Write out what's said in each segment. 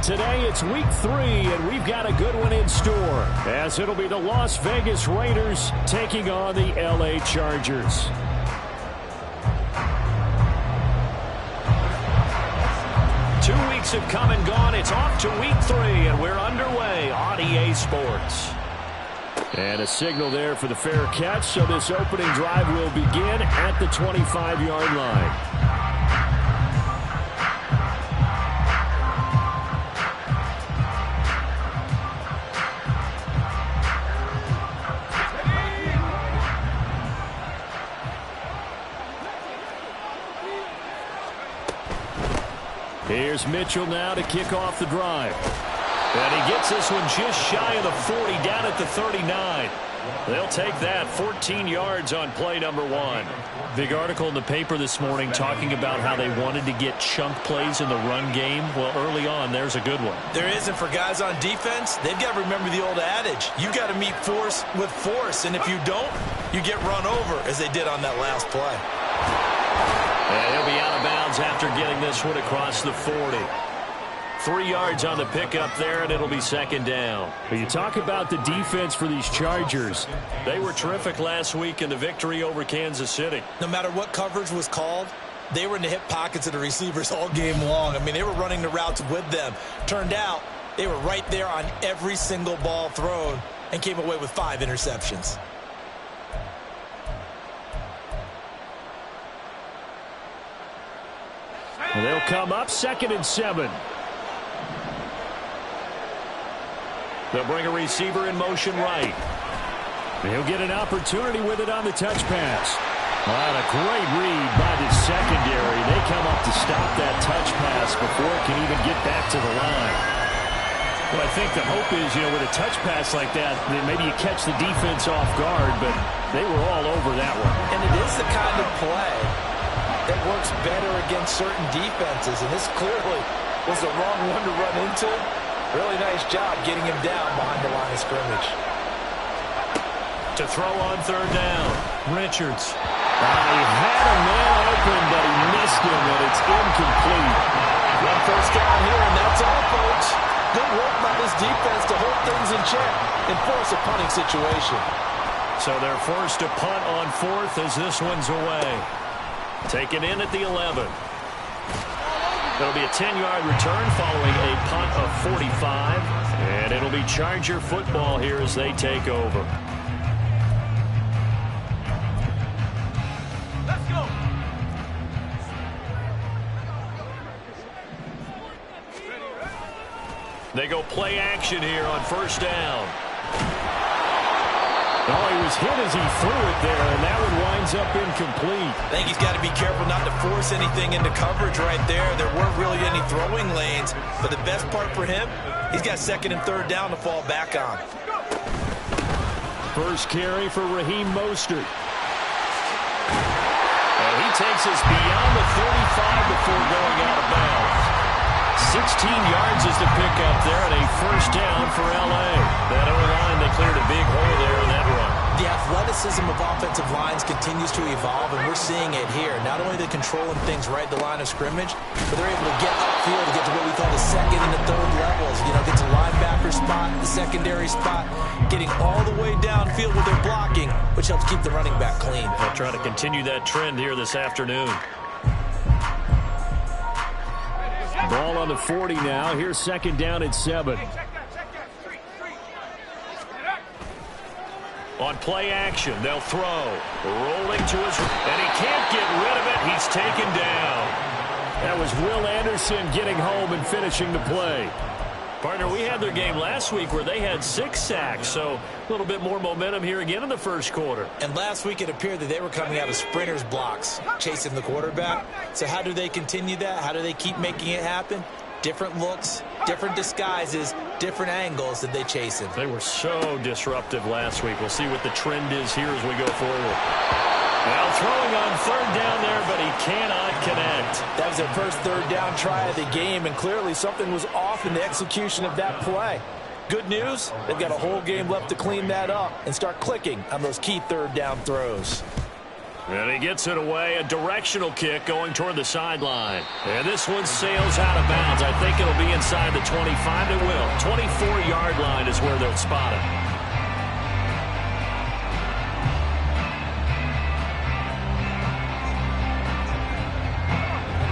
today it's week 3, and we've got a good one in store, as it'll be the Las Vegas Raiders taking on the LA Chargers. Two weeks have come and gone. It's off to week 3, and we're underway on EA Sports. And a signal there for the fair catch, so this opening drive will begin at the 25-yard line. Here's Mitchell now to kick off the drive. And he gets this one just shy of the 40, down at the 39. They'll take that 14 yards on play number 1. Big article in the paper this morning talking about how they wanted to get chunk plays in the run game. Well, early on, there's a good one. There isn't for guys on defense. They've got to remember the old adage. You got to meet force with force, and if you don't, you get run over, as they did on that last play. And he'll be out of bounds after getting this one across the 40. 3 yards on the pickup there, and it'll be second down. When you talk about the defense for these Chargers, they were terrific last week in the victory over Kansas City. No matter what coverage was called, they were in the hip pockets of the receivers all game long. I mean, they were running the routes with them. Turned out, they were right there on every single ball thrown and came away with 5 interceptions. And they'll come up 2nd and 7. They'll bring a receiver in motion right. He'll get an opportunity with it on the touch pass. A great read by the secondary. They come up to stop that touch pass before it can even get back to the line. Well, I think the hope is, with a touch pass like that, maybe you catch the defense off guard, but they were all over that one. And it is the kind of play that works better against certain defenses, and this clearly was the wrong one to run into. Really nice job getting him down behind the line of scrimmage. To throw on 3rd down, Richards. He had a man open, but he missed him, and it's incomplete. One first down here, and that's all, folks. Good work by this defense to hold things in check and force a punting situation. So they're forced to punt on 4th as this one's away. Taken in at the 11. It'll be a 10-yard return following a punt of 45. And it'll be Charger football here as they take over. Let's go. They go play action here on 1st down. Oh, he was hit as he threw it there, and that one winds up incomplete. I think he's got to be careful not to force anything into coverage right there. There weren't really any throwing lanes, but the best part for him, he's got 2nd and 3rd down to fall back on. First carry for Raheem Mostert. And he takes us beyond the 35 before going out of bounds. 16 yards is the pickup there, and a first down for L.A. That O-line, they cleared a big hole there in that run. The athleticism of offensive lines continues to evolve, and we're seeing it here. Not only are they controlling things right at the line of scrimmage, but they're able to get upfield to get to what we call the 2nd and the 3rd levels. Get to linebacker spot, the secondary spot, getting all the way downfield with their blocking, which helps keep the running back clean. They'll try to continue that trend here this afternoon. Ball on the 40 now. Here's 2nd down at 7. On play action, they'll throw. Rolling to his... And he can't get rid of it. He's taken down. That was Will Anderson getting home and finishing the play. Partner, we had their game last week where they had 6 sacks, so a little bit more momentum here again in the first quarter. And last week it appeared that they were coming out of sprinters blocks, chasing the quarterback. So how do they continue that? How do they keep making it happen? Different looks, different disguises, different angles that they chase him. They were so disruptive last week. We'll see what the trend is here as we go forward. Now throwing on 3rd down there, but he cannot connect. That was their first 3rd down try of the game, and clearly something was off in the execution of that play. Good news, they've got a whole game left to clean that up and start clicking on those key 3rd down throws. And he gets it away, a directional kick going toward the sideline. And this one sails out of bounds. I think it'll be inside the 25. It will. 24-yard line is where they'll spot it.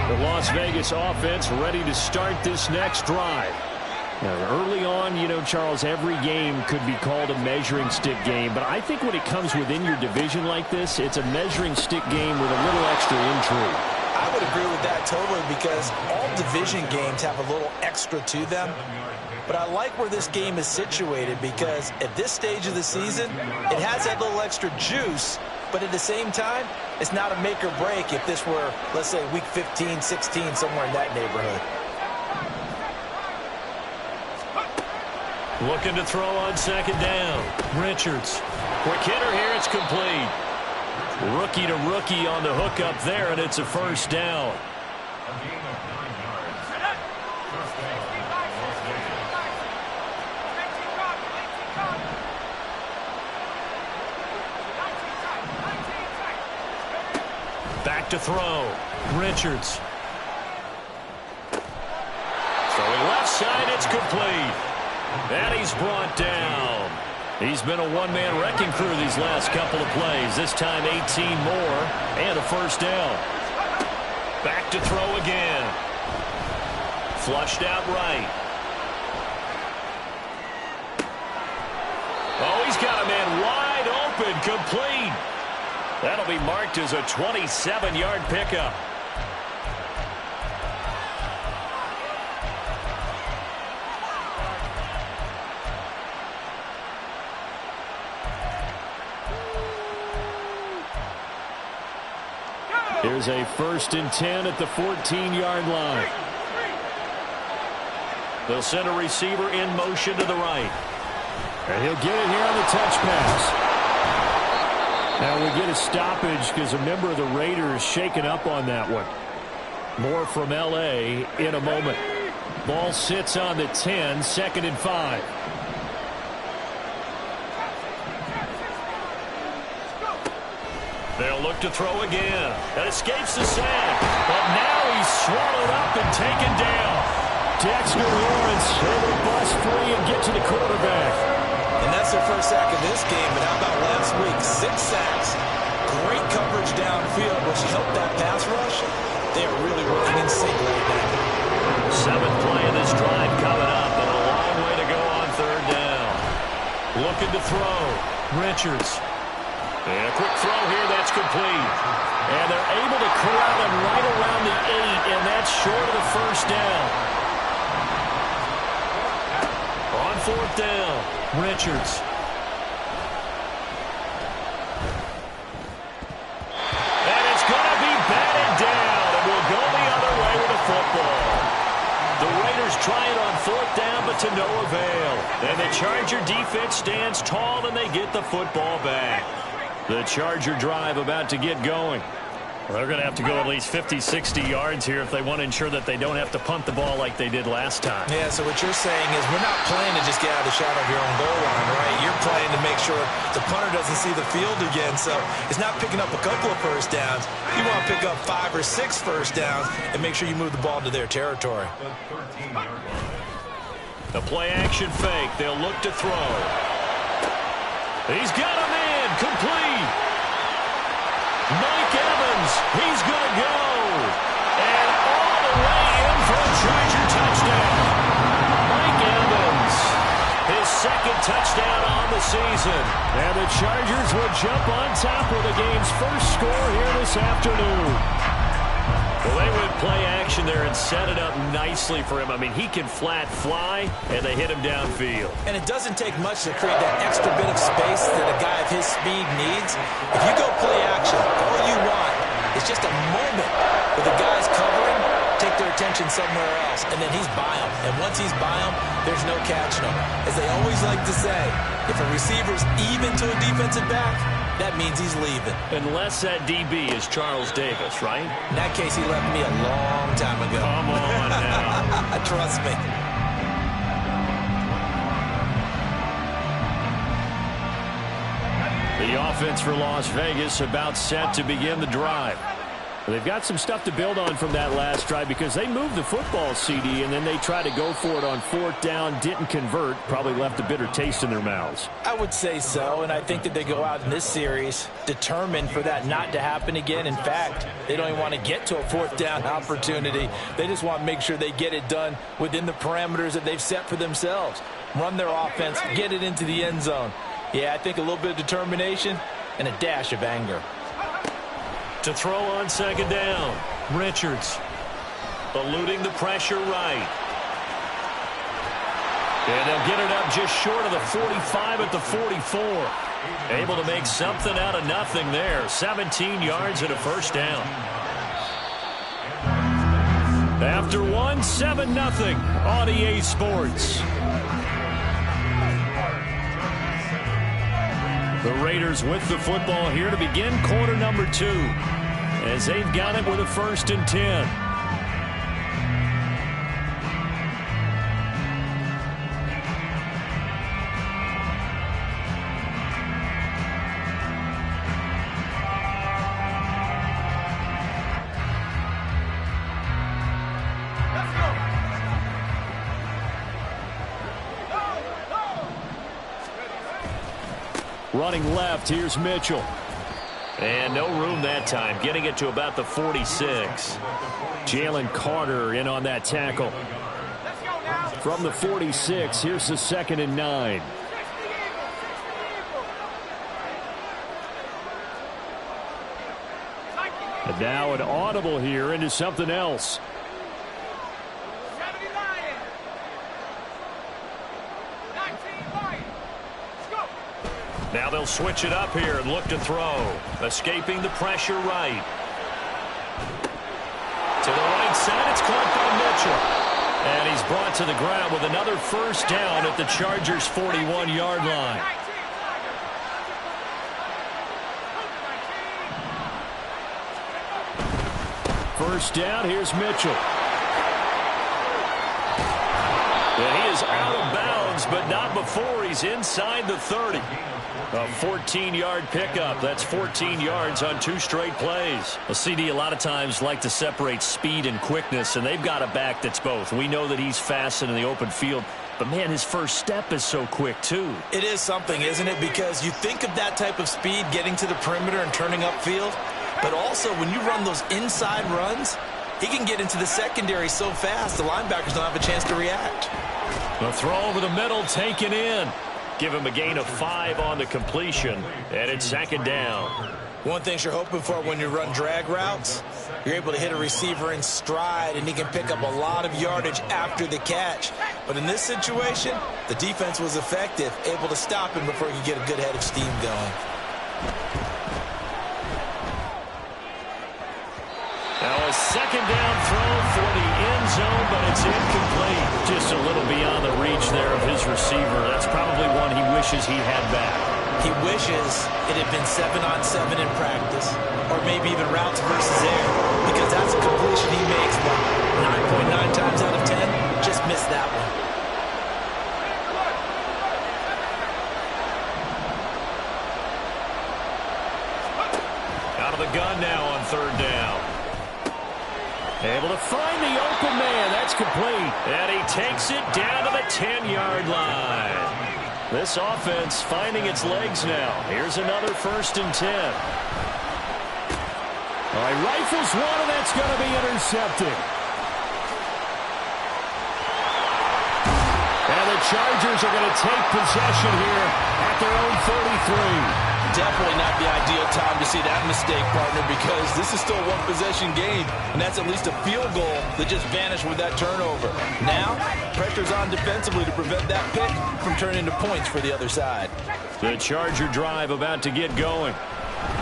The Las Vegas offense ready to start this next drive. Now, early on, you know, Charles, every game could be called a measuring stick game. But I think when it comes within your division like this, it's a measuring stick game with a little extra intrigue. I would agree with that totally because all division games have a little extra to them. But I like where this game is situated because at this stage of the season, it has that little extra juice. But at the same time, it's not a make or break if this were, let's say, week 15, 16, somewhere in that neighborhood. Looking to throw on second down. Richards. Quick hitter here. It's complete. Rookie to rookie on the hook up there, and it's a first down. Back to throw. Richards. Throwing left side, it's complete. And he's brought down. He's been a one-man wrecking crew these last couple of plays. This time 18 more and a first down. Back to throw again. Flushed out right. Oh, he's got a man wide open, complete. That'll be marked as a 27-yard pickup. Here's a 1st and 10 at the 14-yard line. They'll send a receiver in motion to the right. And he'll get it here on the touch pass. Now we get a stoppage because a member of the Raiders shaken up on that one. More from L.A. in a moment. Ball sits on the 10, 2nd and 5. They'll look to throw again. That escapes the sack. But now he's swallowed up and taken down. Dexter Lawrence able to bust free and get to the quarterback. And that's their first sack of this game. But how about last week? 6 sacks. Great coverage downfield, which helped that pass rush. They are really working in sync right now. 7th play of this drive coming up, and a long way to go on 3rd down. Looking to throw. Richards. And a quick throw here that's complete. And they're able to corral him right around the 8, and that's short of the first down. On 4th down, Richards. And it's going to be batted down, and we'll go the other way with the football. The Raiders try it on 4th down, but to no avail. And the Charger defense stands tall, and they get the football back. The Charger drive about to get going. Well, they're going to have to go at least 50, 60 yards here if they want to ensure that they don't have to punt the ball like they did last time. Yeah, so what you're saying is we're not playing to just get out of the shadow of your own goal line, right? You're playing to make sure the punter doesn't see the field again. So it's not picking up a couple of first downs. You want to pick up 5 or 6 first downs and make sure you move the ball to their territory. The play-action fake. They'll look to throw. He's got him in. Complete. Mike Evans. He's going to go. And all the way in for a Charger touchdown. Mike Evans. His 2nd touchdown on the season. And the Chargers will jump on top with the game's first score here this afternoon. Well, they went play action there and set it up nicely for him. I mean, he can flat fly, and they hit him downfield. And it doesn't take much to create that extra bit of space that a guy of his speed needs. If you go play action, all you want is just a moment where the guy's covering, take their attention somewhere else, and then he's by him. And once he's by him, there's no catching him. As they always like to say, if a receiver's even to a defensive back, that means he's leaving. Unless that DB is Charles Davis, right? In that case, he left me a long time ago. Come on now. Trust me. The offense for Las Vegas about set to begin the drive. They've got some stuff to build on from that last drive because they moved the football, CD, and then they tried to go for it on fourth down, didn't convert, probably left a bitter taste in their mouths. I would say so, and I think that they go out in this series determined for that not to happen again. In fact, they don't even want to get to a fourth down opportunity. They just want to make sure they get it done within the parameters that they've set for themselves. Run their offense, get it into the end zone. Yeah, I think a little bit of determination and a dash of anger. To throw on second down, Richards. Eluding the pressure right. And they'll get it up just short of the 45 at the 44. Able to make something out of nothing there. 17 yards and a first down. After 7-0 on EA Sports. The Raiders with the football here to begin quarter number 2 as they've got it with a 1st and 10. Running left, here's Mitchell. And no room that time, getting it to about the 46. Jalen Carter in on that tackle. From the 46, here's the 2nd and 9. And now an audible here into something else. Now they'll switch it up here and look to throw. Escaping the pressure right. To the right side, it's caught by Mitchell. And he's brought to the ground with another first down at the Chargers' 41-yard line. First down, here's Mitchell. And he is out of bounds, but not before he's inside the 30. A 14-yard pickup. That's 14 yards on 2 straight plays. A CD a lot of times like to separate speed and quickness, and they've got a back that's both. We know that he's fast in the open field, but, man, his first step is so quick, too. It is something, isn't it? Because you think of that type of speed getting to the perimeter and turning upfield, but also when you run those inside runs, he can get into the secondary so fast the linebackers don't have a chance to react. The throw over the middle taken in. Give him a gain of 5 on the completion, and it's 2nd down. One thing you're hoping for when you run drag routes, you're able to hit a receiver in stride, and he can pick up a lot of yardage after the catch. But in this situation, the defense was effective, able to stop him before he could get a good head of steam going. Now a 2nd down throw for the end zone, but it's incomplete. Just a little beyond the reach there of his receiver. That's probably one he wishes he had back. He wishes it had been 7-on-7 in practice, or maybe even routes versus air, because that's a completion he makes, but 9.9 times out of 10, just missed that one. Out of the gun now on 3rd down. Able to find the open man. That's complete. And he takes it down to the 10-yard line. This offense finding its legs now. Here's another 1st and 10. All right, rifles one, and that's going to be intercepted. And the Chargers are going to take possession here at their own 33. Definitely not the ideal time to see that mistake, partner, because this is still a one-possession game, and that's at least a field goal that just vanished with that turnover. Now, pressure's on defensively to prevent that pick from turning into points for the other side. The Charger drive about to get going.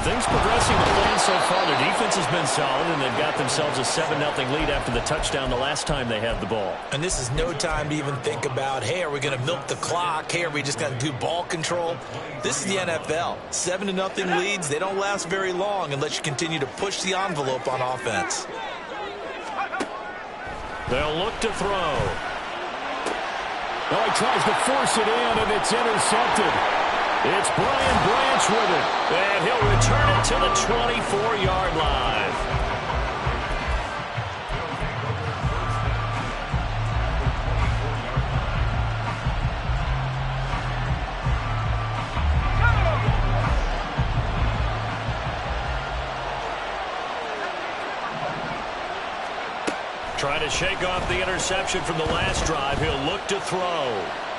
Things progressing the plan so far. Their defense has been solid, and they've got themselves a 7-0 lead after the touchdown the last time they had the ball. And this is no time to even think about, hey, are we going to milk the clock? Hey, are we just going to do ball control? This is the NFL. 7-0 leads, they don't last very long unless you continue to push the envelope on offense. They'll look to throw. Oh, he tries to force it in, and it's intercepted. It's Brian Branch with it. And he'll return it to the 24-yard line. Trying to shake off the interception from the last drive. He'll look to throw.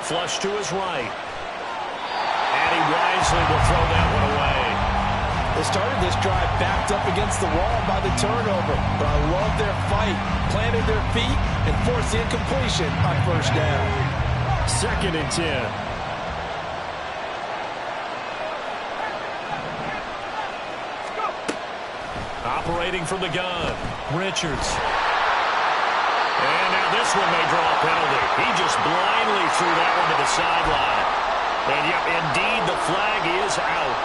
Flush to his right. And he wisely will throw that one away. They started this drive backed up against the wall by the turnover, but I love their fight, planted their feet, and forced the incompletion on first down. 2nd and 10. Operating from the gun, Richards. And now this one may draw a penalty. He just blindly threw that one to the sideline. And yep, indeed, the flag is out.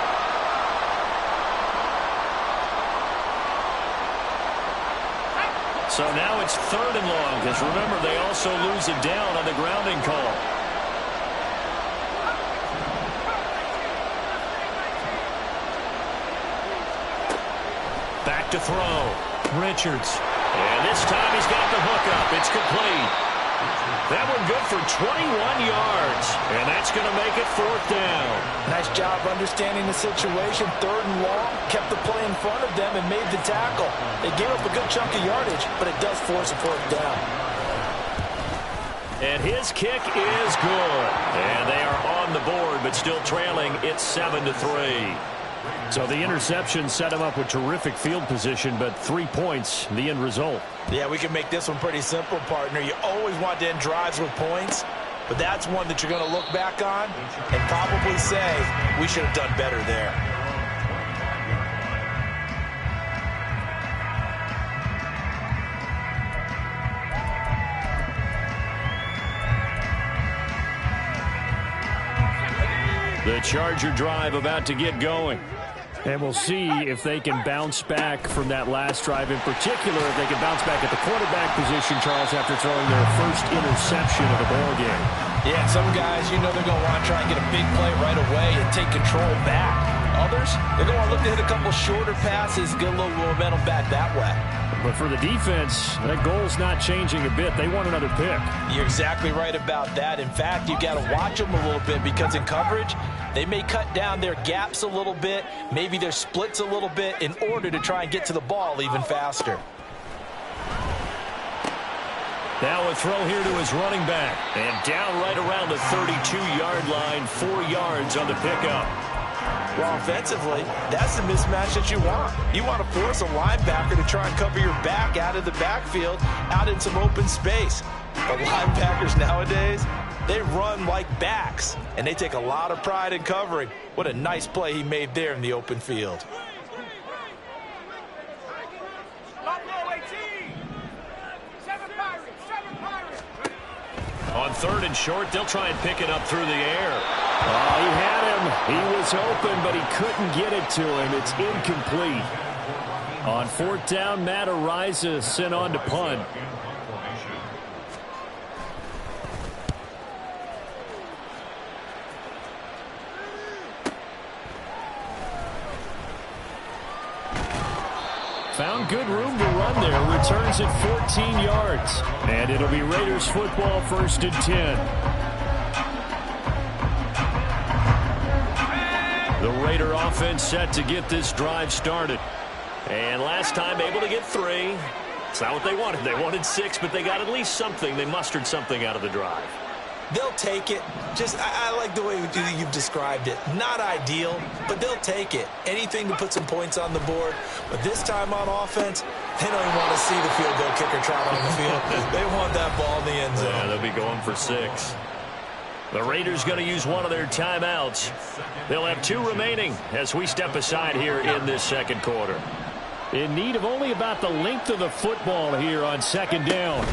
So now it's 3rd and long, because remember, they also lose it down on the grounding call. Back to throw. Richards. And this time he's got the hook up. It's complete. That one good for 21 yards. And that's going to make it 4th down. Nice job understanding the situation. 3rd and long. Kept the play in front of them and made the tackle. They gave up a good chunk of yardage, but it does force a 4th down. And his kick is good. And they are on the board, but still trailing. It's 7-3. So the interception set him up with terrific field position, but 3 points, the end result. Yeah, we can make this one pretty simple, partner. You always want to end drives with points, but that's one that you're going to look back on and probably say, we should have done better there. The Charger drive about to get going. And we'll see if they can bounce back from that last drive, in particular, if they can bounce back at the quarterback position, Charles, after throwing their first interception of the ball game. Yeah, some guys, you know they're going to want to try and get a big play right away and take control back. Others, they're going to look to hit a couple shorter passes, get a little momentum back that way. But for the defense, that goal's not changing a bit. They want another pick. You're exactly right about that. In fact, you've got to watch them a little bit because in coverage, they may cut down their gaps a little bit, maybe their splits a little bit in order to try and get to the ball even faster. Now a throw here to his running back. And down right around the 32-yard line, 4 yards on the pickup. Well, offensively, that's the mismatch that you want. You want to force a linebacker to try and cover your back out of the backfield, out in some open space. But linebackers nowadays, they run like backs, and they take a lot of pride in covering. What a nice play he made there in the open field. On 3rd and short, they'll try and pick it up through the air. Oh, he had him. He was open, but he couldn't get it to him. It's incomplete. On 4th down, Matt Araiza sent on to punt. Found good room to run there. Returns at 14 yards. And it'll be Raiders football, 1st and 10. The Raider offense set to get this drive started. And last time able to get 3. It's not what they wanted. They wanted 6, but they got at least something. They mustered something out of the drive. They'll take it. I like the way you've described it. Not ideal, but they'll take it. Anything to put some points on the board. But this time on offense, they don't even want to see the field goal kicker trot on the field. They want that ball in the end zone. Yeah, they'll be going for 6. The Raiders going to use one of their timeouts. They'll have 2 remaining as we step aside here in this 2nd quarter. In need of only about the length of the football here on 2nd down.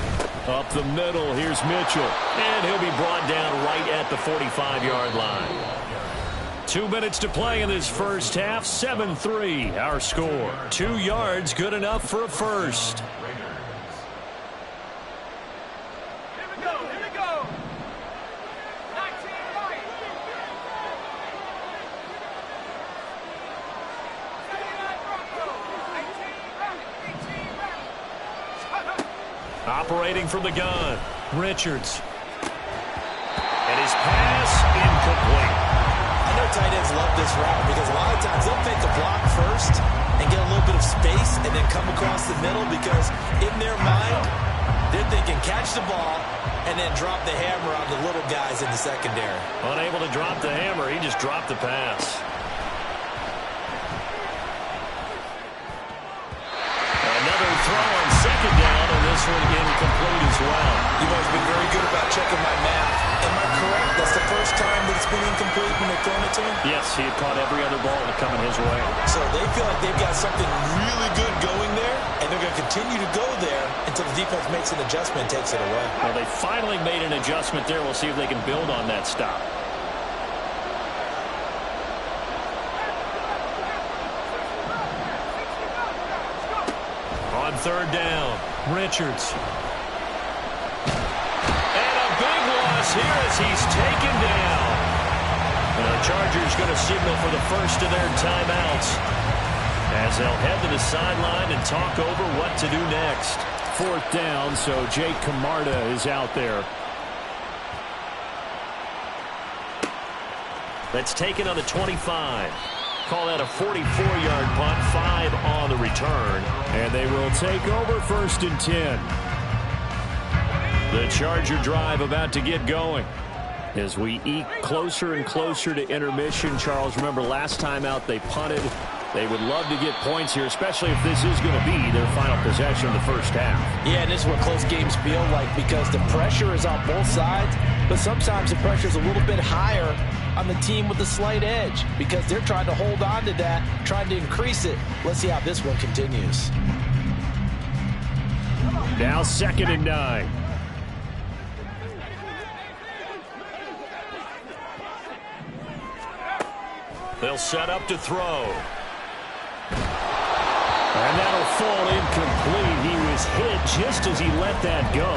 Up the middle, here's Mitchell. And he'll be brought down right at the 45-yard line. 2 minutes to play in this first half. 7-3, our score. 2 yards, good enough for a first. Operating from the gun, Richards. And his pass incomplete. I know tight ends love this route because a lot of times they'll fake a block first and get a little bit of space and then come across the middle because in their mind, They're thinking catch the ball and then drop the hammer on the little guys in the secondary. Unable to drop the hammer, he just dropped the pass. Another throw on second down, and this one incomplete as well. You've always been very good about checking my math. Am I correct? That's the first time that it's been incomplete when they've thrown it to him? Yes, he had caught every other ball coming his way. So they feel like they've got something really good going there, and they're going to continue to go there until the defense makes an adjustment and takes it away. Well, they finally made an adjustment there. We'll see if they can build on that stop. On third down, Richards. And a big loss here as he's taken down. And the Chargers going to signal for the first of their timeouts as they'll head to the sideline and talk over what to do next. Fourth down, so Jake Camarda is out there. That's taken on the 25. Call that a 44-yard punt, 5 on the return. And they will take over first and 10. The Charger drive about to get going. As we eke closer and closer to intermission, Charles, remember last time out they punted. They would love to get points here, especially if this is going to be their final possession of the first half. Yeah, and this is what close games feel like because the pressure is on both sides, but sometimes the pressure is a little bit higher on the team with the slight edge because they're trying to hold on to that, trying to increase it. Let's see how this one continues. Now 2nd and 9. They'll set up to throw. And that'll fall incomplete. He was hit just as he let that go.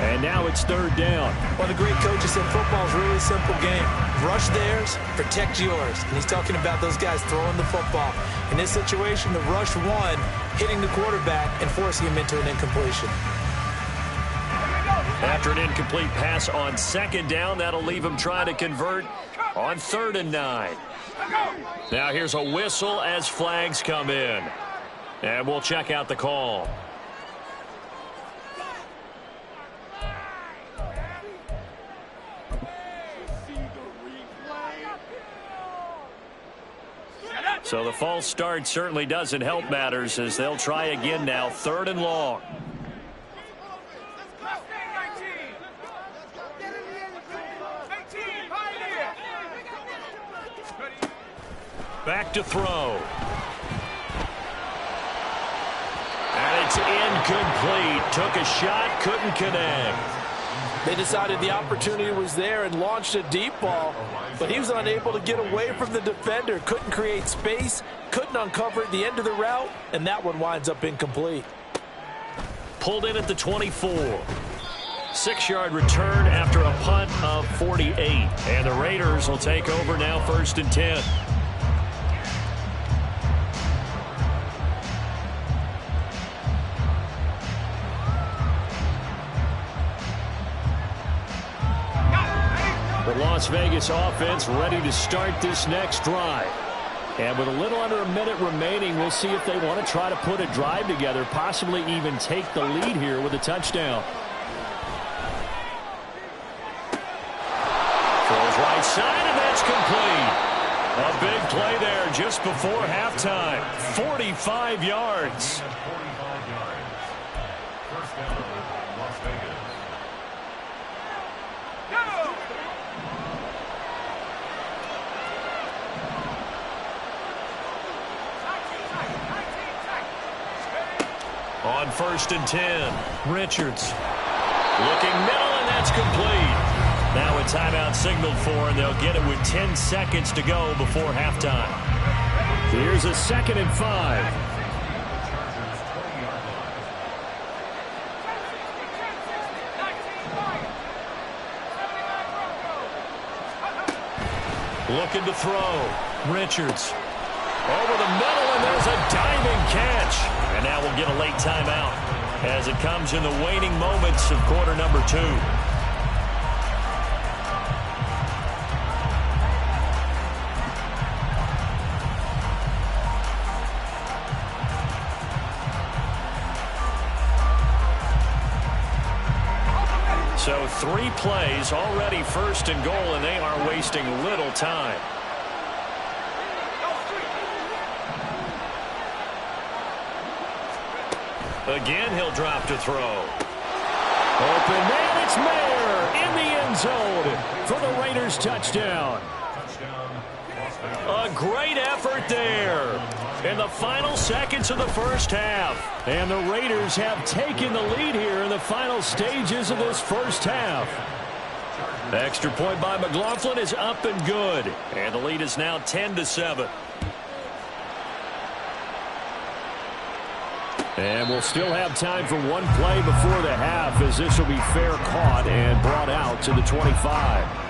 And now it's 3rd down. Well, the great coach has said football is a really simple game. Rush theirs, protect yours. And he's talking about those guys throwing the football. In this situation, the rush one, hitting the quarterback and forcing him into an incompletion. After an incomplete pass on 2nd down, that'll leave him trying to convert on 3rd and 9. Now here's a whistle as flags come in. And we'll check out the call. So the false start certainly doesn't help matters as they'll try again now, 3rd and long. Back to throw. And it's incomplete. Took a shot, couldn't connect. They decided the opportunity was there and launched a deep ball, but he was unable to get away from the defender. Couldn't create space, couldn't uncover at the end of the route, and that one winds up incomplete. Pulled in at the 24. 6-yard return after a punt of 48. And the Raiders will take over now 1st and 10. The Las Vegas offense ready to start this next drive. And with a little under a minute remaining, we'll see if they want to try to put a drive together, possibly even take the lead here with a touchdown. Throws right side, and that's complete. A big play there just before halftime. 45 yards. On 1st and 10, Richards. Looking middle, and that's complete. Now a timeout signaled for, and they'll get it with 10 seconds to go before halftime. Here's a 2nd and 5. Looking to throw. Richards. Over the middle, and there's a diving catch. And now we'll get a late timeout as it comes in the waning moments of quarter number 2. So 3 plays already, 1st and goal, and they are wasting little time. Again, he'll drop to throw. Open man, it's Mayer in the end zone for the Raiders touchdown. A great effort there in the final seconds of the first half. And the Raiders have taken the lead here in the final stages of this first half. The extra point by McLaughlin is up and good. And the lead is now 10-7. And we'll still have time for one play before the half, as this will be fair caught and brought out to the 25.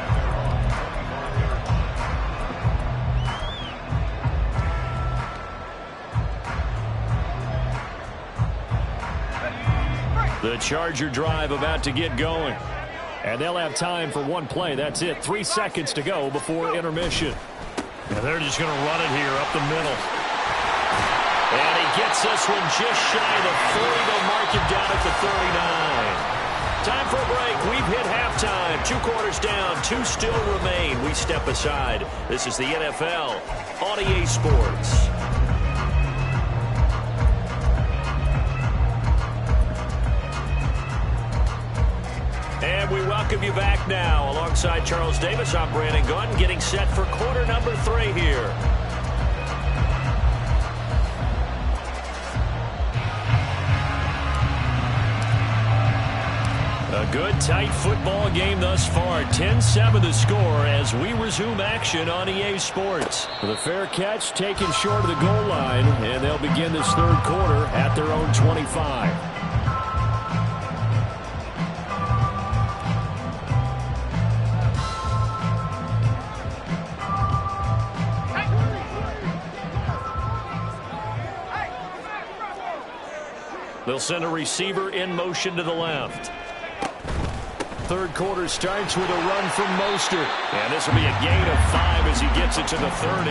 The Charger drive about to get going. And they'll have time for one play. That's it. 3 seconds to go before intermission. And they're just going to run it here up the middle. And he gets this one just shy of the 40. They'll mark him down at the 39. Time for a break. We've hit halftime. 2 quarters down. 2 still remain. We step aside. This is the NFL on EA Sports. And we welcome you back now. Alongside Charles Davis, I'm Brandon Gunn, getting set for quarter number 3 here. A good, tight football game thus far. 10-7 the score as we resume action on EA Sports. The fair catch taken short of the goal line, and they'll begin this 3rd quarter at their own 25. They'll send a receiver in motion to the left. 3rd quarter starts with a run from Mostert. And this will be a gain of 5 as he gets it to the 30.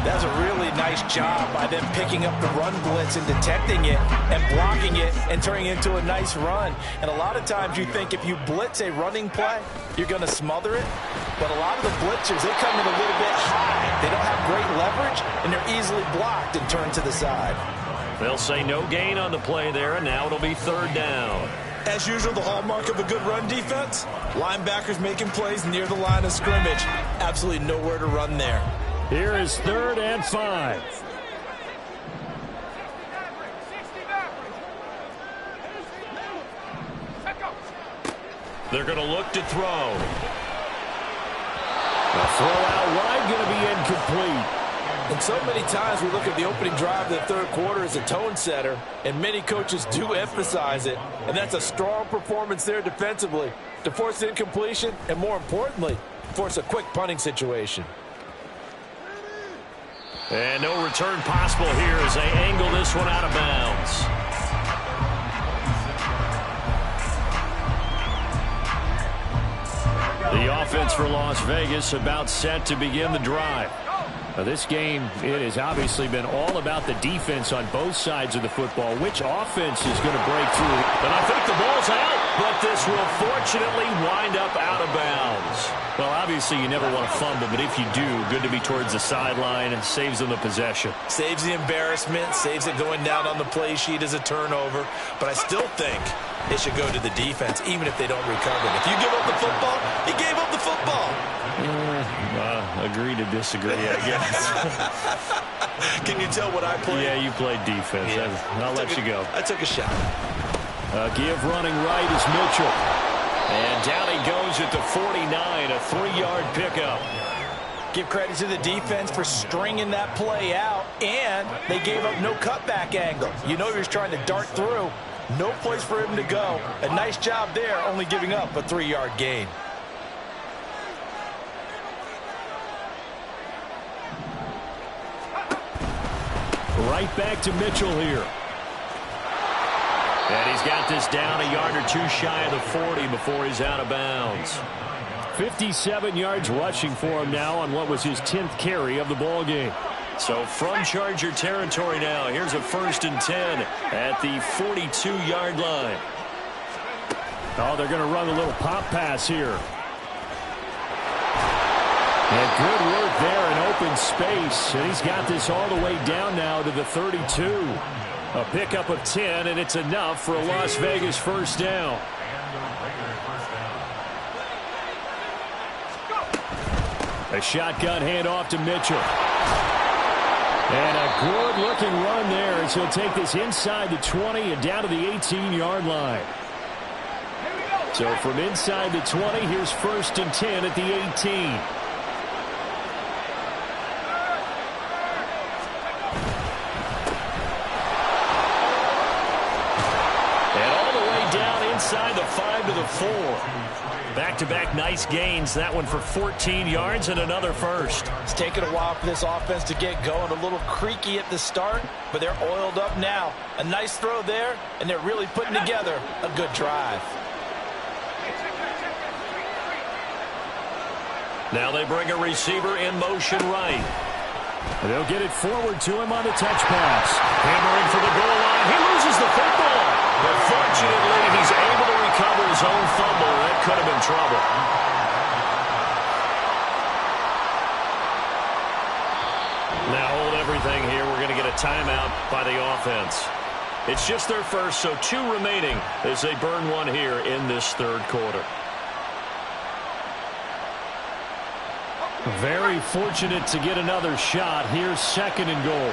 That's a really nice job by them picking up the run blitz and detecting it and blocking it and turning it into a nice run. And a lot of times you think if you blitz a running play, you're going to smother it. But a lot of the blitzers, they come in a little bit high. They don't have great leverage, and they're easily blocked and turned to the side. They'll say no gain on the play there, and now it'll be 3rd down. As usual, the hallmark of a good run defense, linebackers making plays near the line of scrimmage. Absolutely nowhere to run there. Here is 3rd and 5. They're going to look to throw. The throw out wide going to be incomplete. And so many times we look at the opening drive of the 3rd quarter as a tone setter, and many coaches do emphasize it. And that's a strong performance there defensively to force incompletion and, more importantly, force a quick punting situation. And no return possible here as they angle this one out of bounds. The offense for Las Vegas about set to begin the drive. Now this game, it has obviously been all about the defense on both sides of the football. Which offense is going to break through? But I think the ball's out, but this will fortunately wind up out of bounds. Well, obviously you never want to fumble, but if you do, good to be towards the sideline and saves them the possession. Saves the embarrassment, saves it going down on the play sheet as a turnover. But I still think it should go to the defense, even if they don't recover. If you give up the football, you gave up the football. Agree to disagree, I guess. Can you tell what I played? Yeah, you played defense. Yeah. I'll let you go. I took a shot. Give running right is Mitchell. And down he goes at the 49, a 3-yard pickup. Give credit to the defense for stringing that play out, and they gave up no cutback angle. You know he was trying to dart through. No place for him to go. A nice job there, only giving up a 3-yard gain. Right back to Mitchell here. And he's got this down a yard or 2 shy of the 40 before he's out of bounds. 57 yards rushing for him now on what was his 10th carry of the ball game. So from Charger territory now, here's a 1st and 10 at the 42-yard line. Oh, they're going to run a little pop pass here. And good work there in open space. And he's got this all the way down now to the 32. A pickup of 10, and it's enough for a Las Vegas first down. A shotgun handoff to Mitchell. And a good-looking run there as he'll take this inside the 20 and down to the 18-yard line. So from inside the 20, here's 1st and 10 at the 18. Inside the 5 to the 4. Back-to-back nice gains. That one for 14 yards and another first. It's taken a while for this offense to get going. A little creaky at the start, but they're oiled up now. A nice throw there, and they're really putting together a good drive. Now they bring a receiver in motion right. And they'll get it forward to him on the touch pass. Hammering for the goal line. He loses the football. But fortunately, he's able to recover his own fumble. That could have been trouble. Now hold everything here. We're going to get a timeout by the offense. It's just their first, so 2 remaining as they burn one here in this third quarter. Very fortunate to get another shot. Here's 2nd and goal.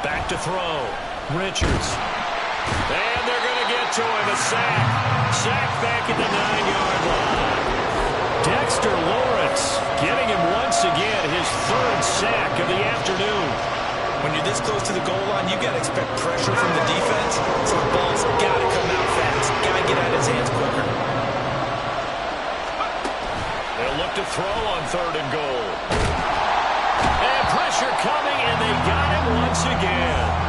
Back to throw. Richards. And they're going to get to him. A sack. Sack back at the 9-yard line. Dexter Lawrence getting him once again, his 3rd sack of the afternoon. When you're this close to the goal line, you got to expect pressure from the defense. So the ball's got to come out fast. Got to get out of his hands quicker. They'll look to throw on 3rd and goal. And pressure coming, and they got him once again.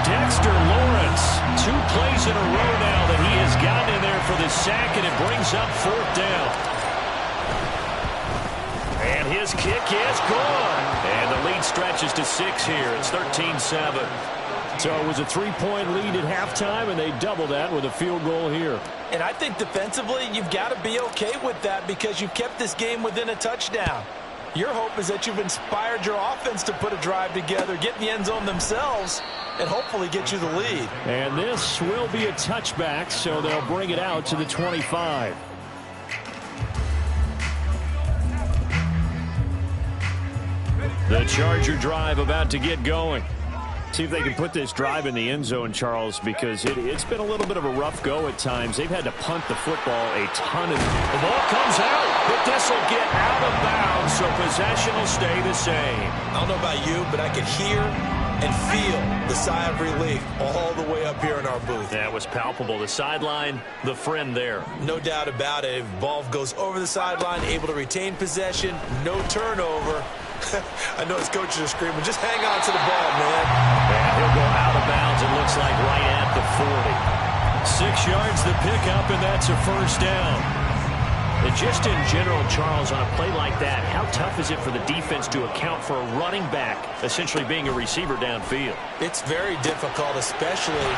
Dexter Lawrence, 2 plays in a row now that he has gotten in there for the sack, and it brings up 4th down. And his kick is good. And the lead stretches to 6 here. It's 13-7. So it was a 3-point lead at halftime, and they double that with a field goal here. And I think defensively, you've got to be okay with that because you've kept this game within a touchdown. Your hope is that you've inspired your offense to put a drive together, get in the end zone themselves, and hopefully get you the lead. And this will be a touchback, so they'll bring it out to the 25. The Charger drive about to get going. See if they can put this drive in the end zone, Charles, because it's been a little bit of a rough go at times. They've had to punt the football a ton of. The ball comes out, but this will get out of bounds, so possession will stay the same. I don't know about you, but I could hear and feel the sigh of relief all the way up here in our booth. That was palpable. The sideline, the friend there. No doubt about it. If the ball goes over the sideline, able to retain possession, no turnover. I know his coaches are screaming, just hang on to the ball, man. And he'll go out of bounds, it looks like right at the 40. 6 yards the pickup, and that's a first down. And just in general, Charles, on a play like that, how tough is it for the defense to account for a running back essentially being a receiver downfield? It's very difficult, especially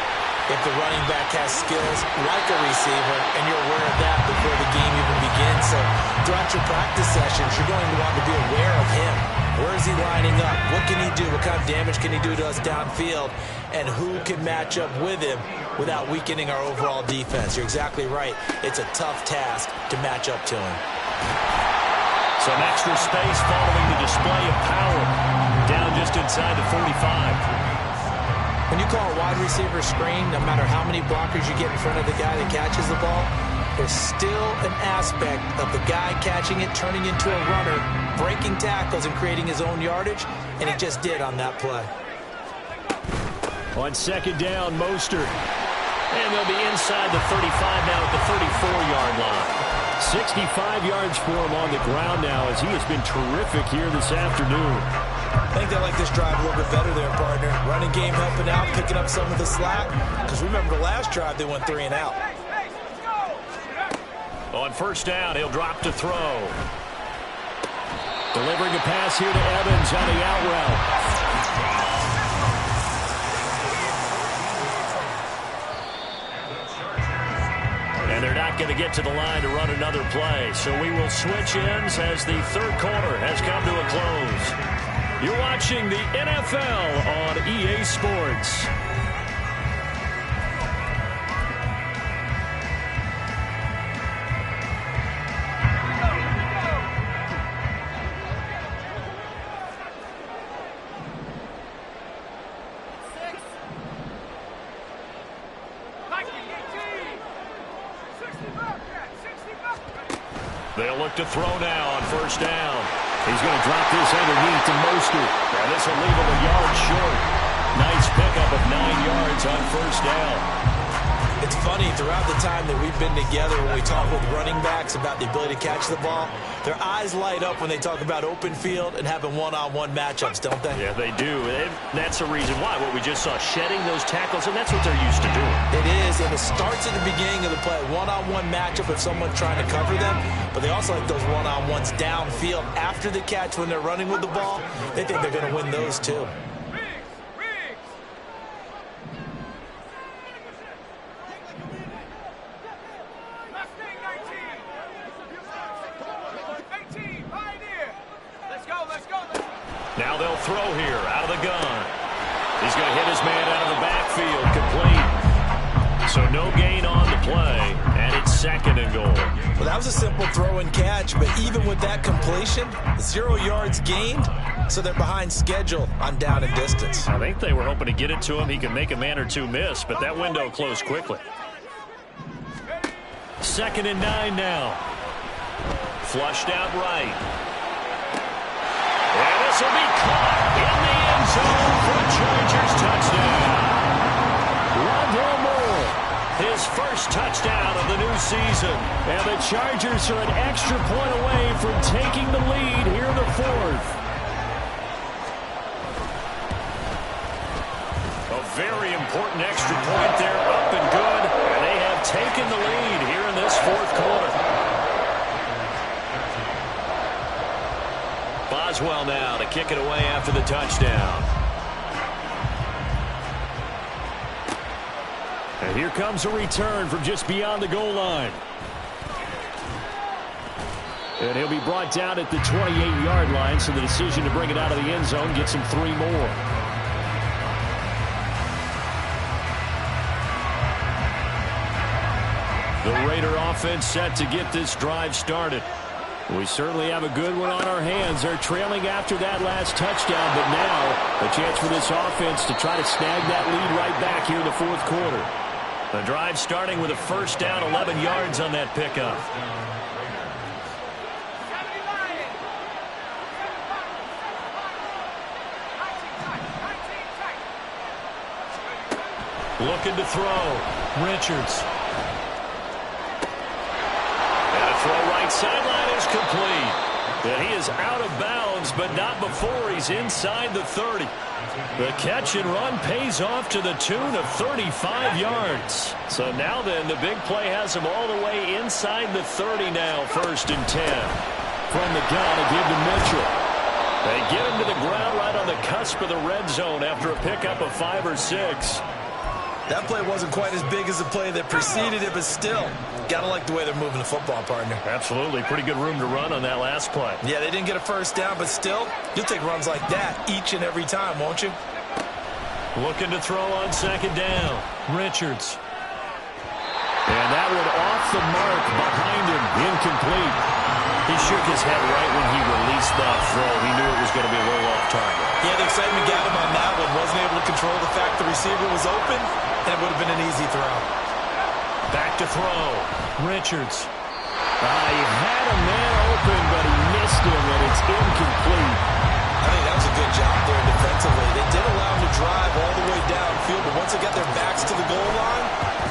if the running back has skills like a receiver, and you're aware of that before the game even begins. So throughout your practice sessions, you're going to want to be aware of him. Where is he lining up? What can he do? What kind of damage can he do to us downfield? And who can match up with him without weakening our overall defense? You're exactly right. It's a tough task to match up to him. Some extra space following the display of power. Down just inside the 45. When you call a wide receiver screen, no matter how many blockers you get in front of the guy that catches the ball, there's still an aspect of the guy catching it, turning into a runner, breaking tackles and creating his own yardage, and he just did on that play. On 2nd down, Mostert. And they'll be inside the 35 now at the 34-yard line. 65 yards for him on the ground now as he has been terrific here this afternoon. I think they like this drive a little bit better there, partner. Running game helping out, picking up some of the slack. Because remember the last drive, they went 3 and out. On 1st down, he'll drop to throw. Delivering a pass here to Evans on the out route. And they're not going to get to the line to run another play. So we will switch ends as the third quarter has come to a close. You're watching the NFL on EA Sports. They'll look to throw now on first down. He's going to drop this underneath to Mostert. And this will leave him a yard short. Nice pickup of 9 yards on first down. It's funny, throughout the time that we've been together, when we talk with running backs about the ability to catch the ball, their eyes light up when they talk about open field and having one-on-one matchups, don't they? Yeah, they do. And that's the reason why. What we just saw, shedding those tackles, and that's what they're used to doing. It is, and it starts at the beginning of the play. One-on-one matchup if someone's trying to cover them, but they also like those one-on-ones downfield after the catch when they're running with the ball. They think they're going to win those too. Now they'll throw here out of the gun. He's going to hit his man out of the backfield, complete. So no gain on the play, and it's 2nd and goal. Well, that was a simple throw and catch, but even with that completion, 0 yards gained, so they're behind schedule on down and distance. I think they were hoping to get it to him. He can make a man or two miss, but that window closed quickly. 2nd and 9 now. Flushed out right. And this will be caught in the end zone for a Chargers touchdown. Rondale Moore, his first touchdown of the new season. And the Chargers are an extra point away from taking the lead here in the 4th. A very important extra point there, up and good. And they have taken the lead here in this 4th quarter. Boswell now to kick it away after the touchdown. And here comes a return from just beyond the goal line. And he'll be brought down at the 28-yard line, so the decision to bring it out of the end zone gets him 3 more. The Raider offense set to get this drive started. We certainly have a good one on our hands. They're trailing after that last touchdown, but now a chance for this offense to try to snag that lead right back here in the 4th quarter. The drive starting with a first down, 11 yards on that pickup. Looking to throw. Richards. And a throw right sideline is complete. And he is out of bounds, but not before he's inside the 30. The catch and run pays off to the tune of 35 yards. So now then, the big play has him all the way inside the 30 now, 1st and 10. From the gun, a give to Mitchell. They get him to the ground right on the cusp of the red zone after a pickup of 5 or 6. That play wasn't quite as big as the play that preceded it, but still, gotta like the way they're moving the football, partner. Absolutely. Pretty good room to run on that last play. Yeah, they didn't get a first down, but still, you'll take runs like that each and every time, won't you? Looking to throw on 2nd down. Richards. And that one off the mark behind him. Incomplete. He shook his head right when he released that throw. He knew it was going to be a little off target. Yeah, the excitement got him on that one. Wasn't able to control the fact the receiver was open, and it would have been an easy throw. Back to throw. Richards. He had a man open, but he missed him, and it's incomplete. I think that was a good job there defensively. They did allow him to drive all the way downfield, but once they got their backs to the goal line,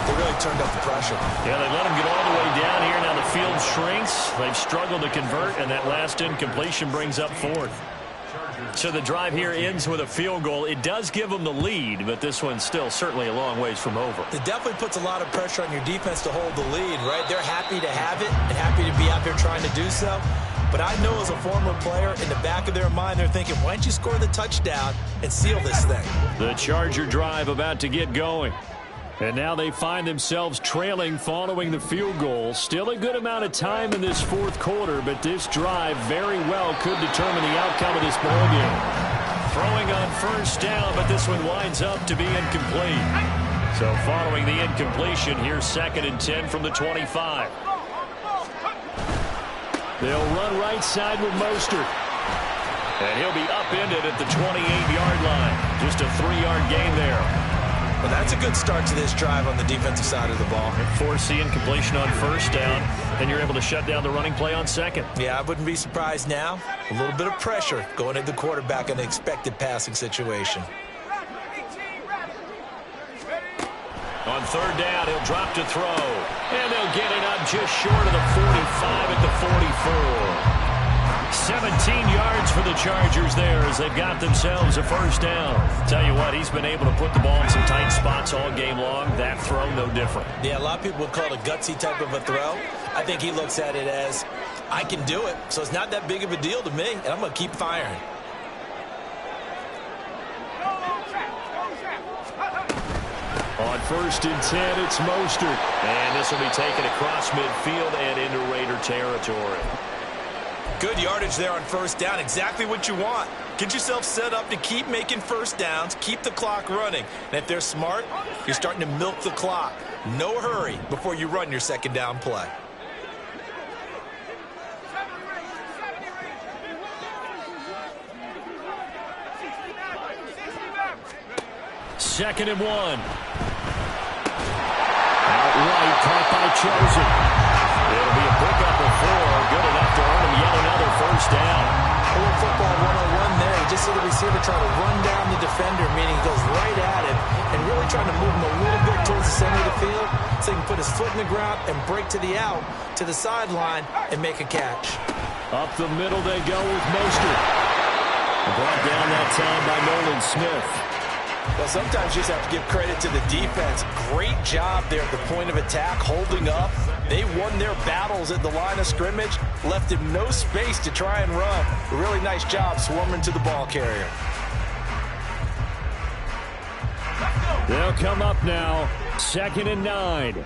they really turned up the pressure. Yeah, they let him get all the way down here. Now the field shrinks. They've struggled to convert, and that last incompletion brings up 4th. So the drive here ends with a field goal. It does give them the lead, but this one's still certainly a long ways from over. It definitely puts a lot of pressure on your defense to hold the lead, right? They're happy to have it and happy to be out there trying to do so. But I know as a former player, in the back of their mind, they're thinking, why don't you score the touchdown and seal this thing? The Charger drive about to get going. And now they find themselves trailing following the field goal. Still a good amount of time in this fourth quarter, but this drive very well could determine the outcome of this ballgame. Throwing on first down, but this one winds up to be incomplete. So following the incompletion, here's 2nd and 10 from the 25. They'll run right side with Mostert. And he'll be upended at the 28-yard line. Just a 3-yard gain there. Well, that's a good start to this drive on the defensive side of the ball. Force the incompletion on first down, and you're able to shut down the running play on second. Yeah, I wouldn't be surprised now. A little bit of pressure going at the quarterback in an expected passing situation. On third down, he'll drop to throw. And they'll get it up just short of the 45 at the 44. 17 yards for the Chargers there as they've got themselves a first down. Tell you what, he's been able to put the ball in some tight spots all game long. That throw, no different. Yeah, a lot of people would call it a gutsy type of a throw. I think he looks at it as, I can do it, so it's not that big of a deal to me, and I'm going to keep firing. On 1st and 10, it's Mostert. And this will be taken across midfield and into Raider territory. Good yardage there on first down. Exactly what you want. Get yourself set up to keep making first downs, keep the clock running. And if they're smart, you're starting to milk the clock. No hurry before you run your second down play. Second and 1. Outright caught by Chosen. It'll be a pickup of 4. Good enough to earn him yet another first down. A little football 101 there. You just see the receiver try to run down the defender, meaning he goes right at him and really trying to move him a little bit towards the center of the field so he can put his foot in the ground and break to the out, to the sideline, and make a catch. Up the middle they go with Mostert. Brought down that time by Nolan Smith. Well, sometimes you just have to give credit to the defense. Great job there at the point of attack, holding up. They won their battles at the line of scrimmage, left him no space to try and run. A really nice job swarming to the ball carrier. They'll come up now, 2nd and 9.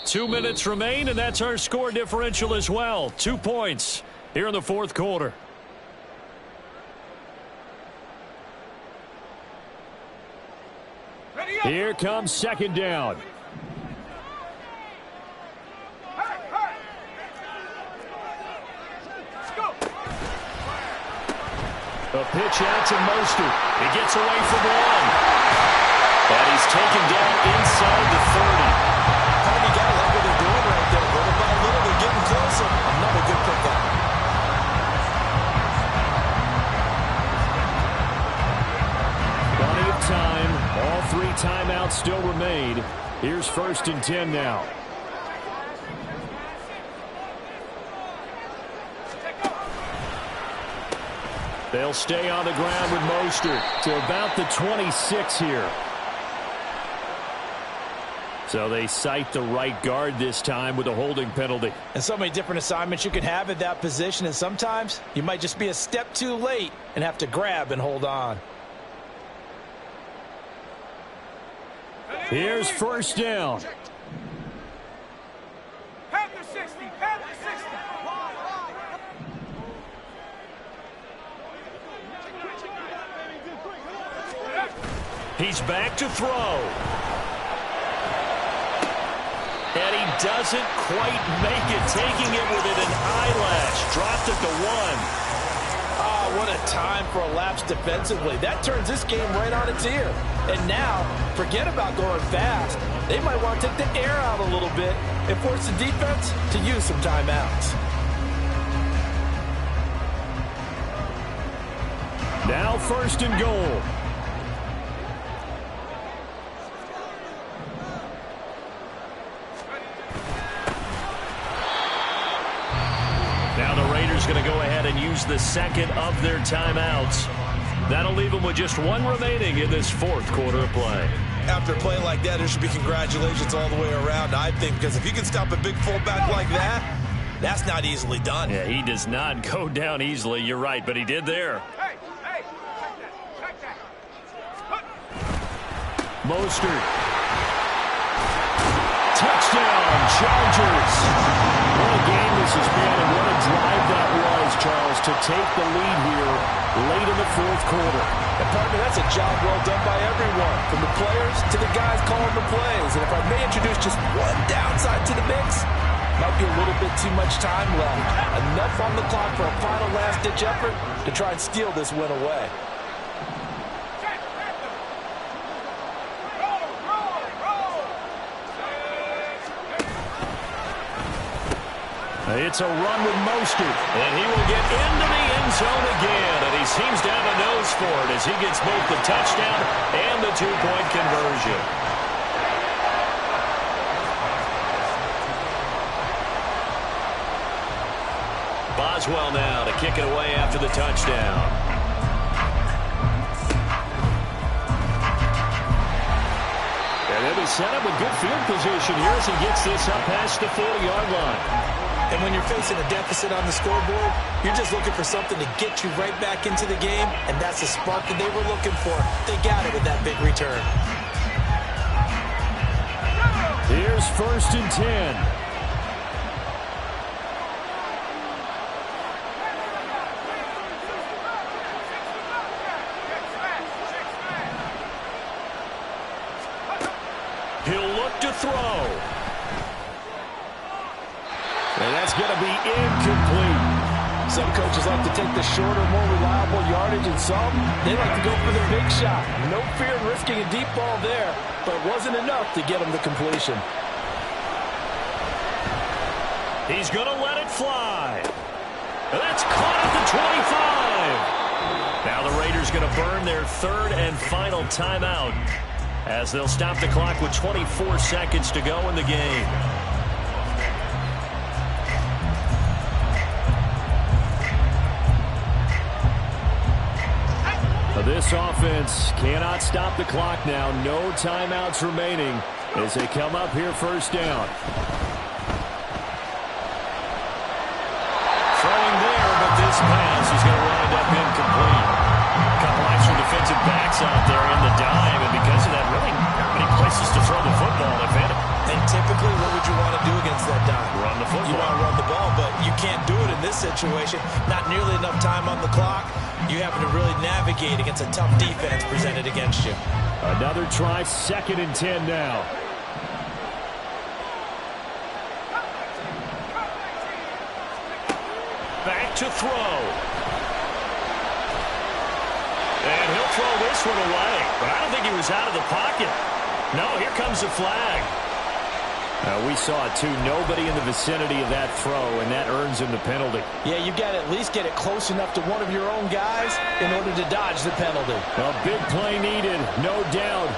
Two minutes remain, and that's our score differential as well. 2 points here in the fourth quarter. Here comes second down. A pitch out to Mostert. He gets away from one. And he's taken down inside the 30. You got to like what they're doing right there. Little by little, they're getting closer. Another good pickup. Plenty of time. All 3 timeouts still remain. Here's 1st and 10 now. They'll stay on the ground with Mostert to about the 26 here. So they cite the right guard this time with a holding penalty. And so many different assignments you can have at that position, and sometimes you might just be a step too late and have to grab and hold on. Here's first down. Panther 60, Panther 60. He's back to throw. And he doesn't quite make it, taking it within an eyelash. Dropped it to 1. Oh, what a time for a lapse defensively. That turns this game right on its ear. And now, forget about going fast. They might want to take the air out a little bit and force the defense to use some timeouts. Now 1st and goal. Now the Raiders going to go ahead and use the second of their timeouts. That'll leave them with just 1 remaining in this fourth quarter of play. after a play like that, there should be congratulations all the way around, I think, because if you can stop a big fullback like that, that's not easily done. Yeah, he does not go down easily. You're right, but he did there. Hey, check that. Mostert. Touchdown, Chargers. What a game this has been, and what a drive that was, Charles, to take the lead here late in the fourth quarter. And partner, that's a job well done by everyone, from the players to the guys calling the plays. And if I may introduce just one downside to the mix, might be a little bit too much time left. Enough on the clock for a final last-ditch effort to try and steal this win away. It's a run with Mostert. And he will get into the end zone again. And he seems to have a nose for it as he gets both the touchdown and the two-point conversion. Boswell now to kick it away after the touchdown. And they'll be set up with good field position here as he gets this up past the 40-yard line. And when you're facing a deficit on the scoreboard, you're just looking for something to get you right back into the game, and that's the spark that they were looking for. They got it with that big return. Here's 1st and 10. He'll look to throw. And that's going to be incomplete. Some coaches like to take the shorter, more reliable yardage, and some, they like to go for the big shot. No fear in risking a deep ball there, but it wasn't enough to get him the completion. He's going to let it fly. That's caught at the 25. Now the Raiders going to burn their 3rd and final timeout as they'll stop the clock with 24 seconds to go in the game. This offense cannot stop the clock now. No timeouts remaining as they come up here 1st down. Throwing there, but this pass is going to wind up incomplete. A couple extra defensive backs out there in the dime, and because of that, really not many places to throw the football, if any. And typically, what would you want to do against that dime? Run the football. You want to run the ball, but you can't do it in this situation. Not nearly enough time on the clock. You having to really navigate against a tough defense presented against you. Another try, 2nd and 10 now. Back to throw. And he'll throw this one away. But I don't think he was out of the pocket. No, here comes the flag. We saw it, too. Nobody in the vicinity of that throw, and that earns him the penalty. Yeah, you got to at least get it close enough to one of your own guys in order to dodge the penalty. A big play needed, no doubt.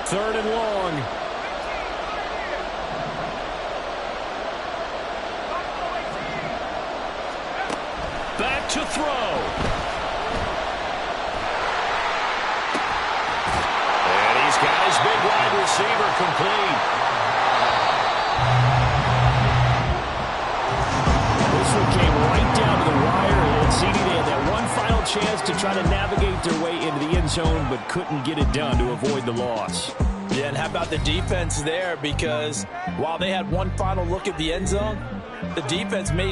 3rd and long. Back to throw. And he's got his big wide receiver complete. Came right down to the wire, and CD, they had that one final chance to try to navigate their way into the end zone, but couldn't get it done to avoid the loss. Yeah, and how about the defense there? Because while they had one final look at the end zone, the defense made